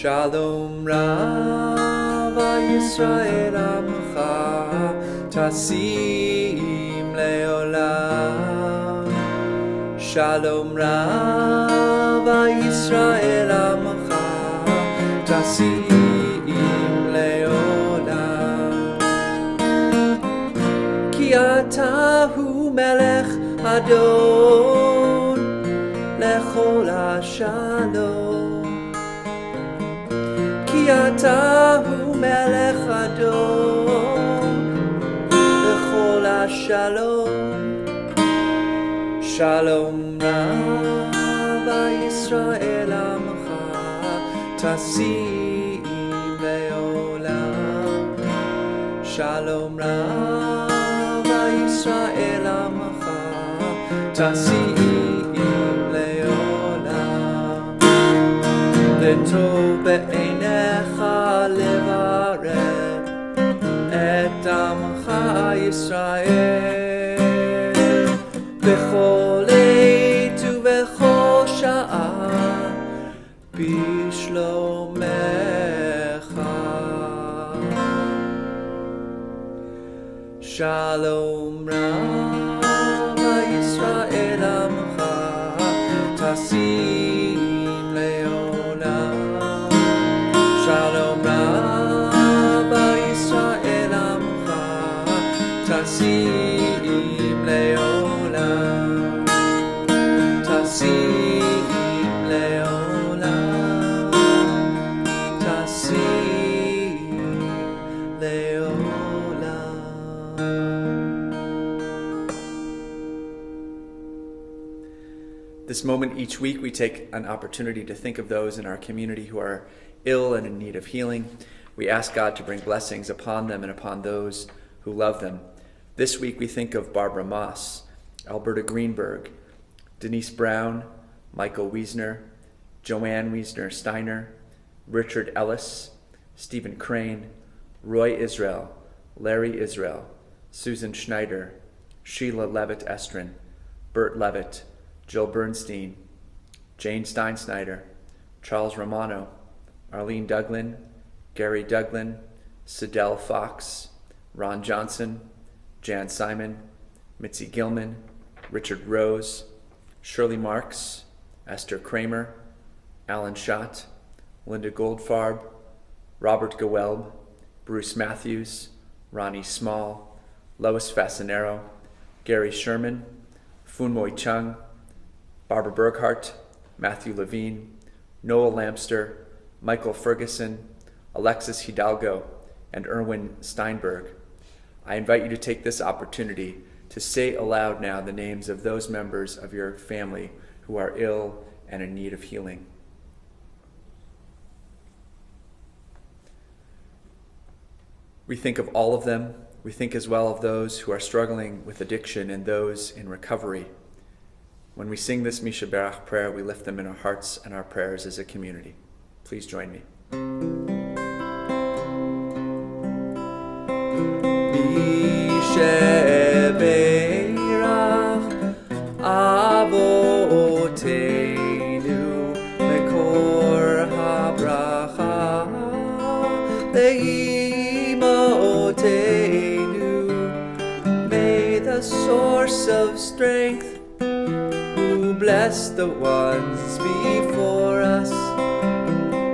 Shalom Rav Yisrael Amcha Tasim Leolam. Shalom Rav Yisrael Amcha Tasim Leolam. Ki atahu melech Adon lechol hashalom. Ki atahu melech Adon lechol hashalom. Shalom Rav Yisrael Amcha Tasim Leolam. Shalom Rav Yisrael Amcha Tasim Leolam. L'tov be'einecha levaret et Amcha Yisrael b'chol עת ובכל שעה בשלומך. Shalom Rav Yisrael Amcha Tasim Leolam. Shalom Rav Yisrael Amcha Tasim Leolam. Tasim Leolam. Tasim Leolam. This moment each week, we take an opportunity to think of those in our community who are ill and in need of healing. We ask God to bring blessings upon them and upon those who love them. This week, we think of Barbara Moss, Alberta Greenberg, Denise Brown, Michael Wiesner, Joanne Wiesner-Steiner, Richard Ellis, Stephen Crane, Roy Israel, Larry Israel, Susan Schneider, Sheila Levitt-Estrin, Bert Levitt, Jill Bernstein, Jane Steinsnyder, Charles Romano, Arlene Douglin, Gary Douglin, Sidel Fox, Ron Johnson, Jan Simon, Mitzi Gilman, Richard Rose, Shirley Marks, Esther Kramer, Alan Schott, Linda Goldfarb, Robert Gewelb, Bruce Matthews, Ronnie Small, Lois Fasanero, Gary Sherman, Funmoy Chung, Barbara Burkhart, Matthew Levine, Noel Lamster, Michael Ferguson, Alexis Hidalgo, and Erwin Steinberg. I invite you to take this opportunity to say aloud now the names of those members of your family who are ill and in need of healing. We think of all of them. We think as well of those who are struggling with addiction and those in recovery. When we sing this Misha Berach prayer, we lift them in our hearts and our prayers as a community. Please join me. Misha Berach Avoteinu Mekor HaBracha Le'imotenu. May the source of strength bless the ones before us.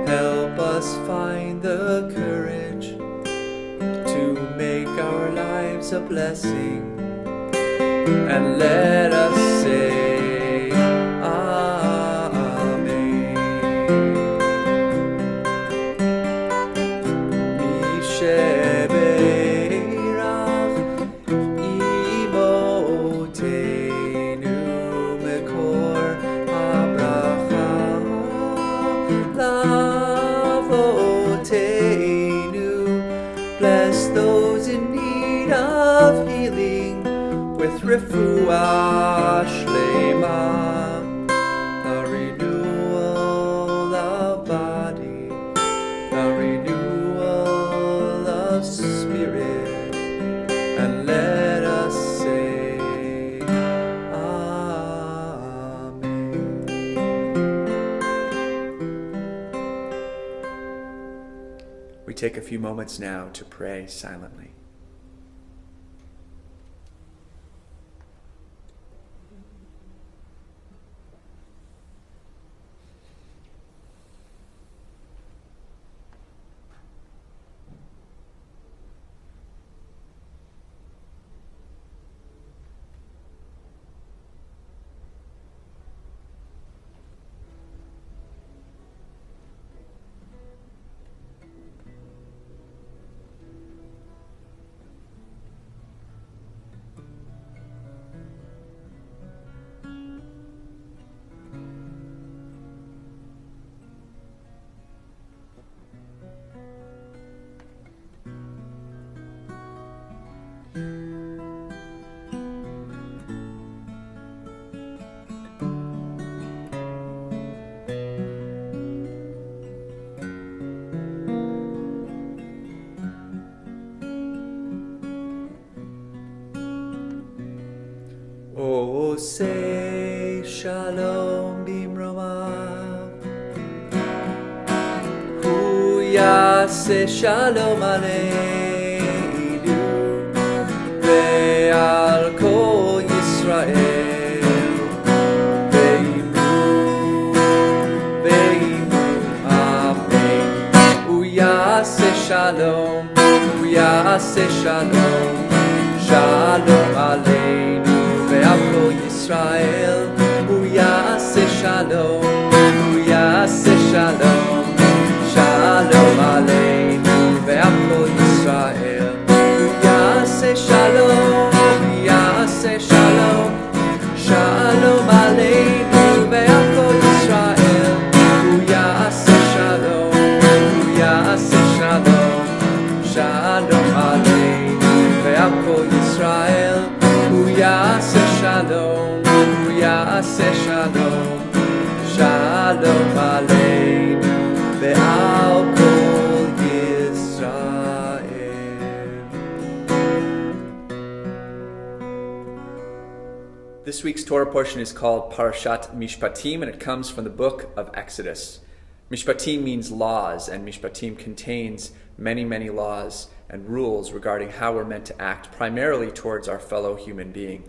Help us find the courage to make our lives a blessing. And let us say Amen. Mishe Berach Imotenu Mekor HaBracha Lavotenu. Bless those in need of healing with refuah shlema, a renewal of body, a renewal of spirit, and let us say Amen. take a few moments now to pray silently. O say shalom bimromav, hu yaseh shalom aleinu ve'al kol Yisrael ve'imnu amen. Hu yaseh shalom, hu yaseh shalom, shalom aleinu ve'al kol Yisrael, hu yaseh shalom, hu yaseh shalom, shalom aleinu ve'al kol Yisrael, hu yaseh shalom, hu yaseh shalom, shalom aleinu ve'al kol Yisrael, hu yaseh shalom, hu yaseh shalom, shalom aleinu ve'al kol Yisrael, hu yaseh shalom, hu yaseh shalom, shalom aleinu ve'al kol Yisrael. This week's Torah portion is called Parashat Mishpatim, and it comes from the book of Exodus. Mishpatim means laws, and Mishpatim contains many, many laws and rules regarding how we're meant to act, primarily towards our fellow human being.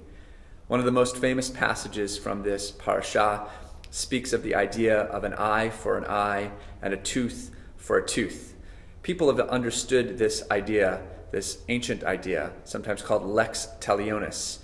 One of the most famous passages from this parasha speaks of the idea of an eye for an eye and a tooth for a tooth. People have understood this idea, this ancient idea, sometimes called lex talionis,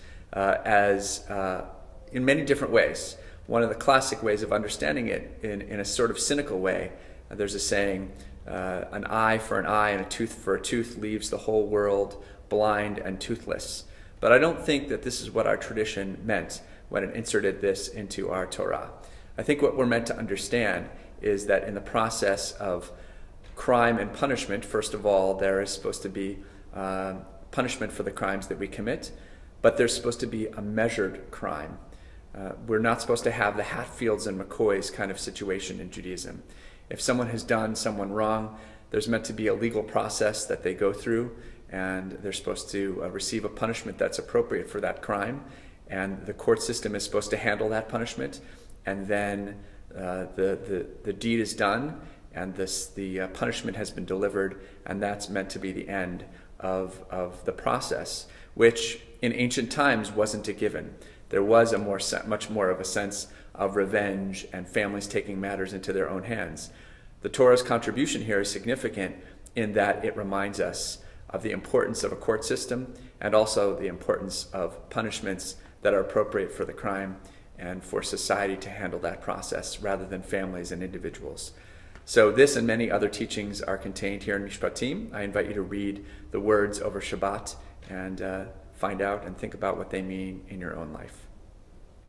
in many different ways. One of the classic ways of understanding it in a sort of cynical way, there's a saying, an eye for an eye and a tooth for a tooth leaves the whole world blind and toothless. But I don't think that this is what our tradition meant when it inserted this into our Torah. I think what we're meant to understand is that in the process of crime and punishment, first of all, there is supposed to be punishment for the crimes that we commit, but there's supposed to be a measured crime. We're not supposed to have the Hatfields and McCoys kind of situation in Judaism. If someone has done someone wrong, there's meant to be a legal process that they go through, and they're supposed to receive a punishment that's appropriate for that crime, and the court system is supposed to handle that punishment, and then the deed is done, and the punishment has been delivered, and that's meant to be the end of the process, which in ancient times wasn't a given. There was a much more of a sense of revenge and families taking matters into their own hands. The Torah's contribution here is significant in that it reminds us of the importance of a court system and also the importance of punishments that are appropriate for the crime and for society to handle that process rather than families and individuals. So this and many other teachings are contained here in Mishpatim. I invite you to read the words over Shabbat and find out and think about what they mean in your own life.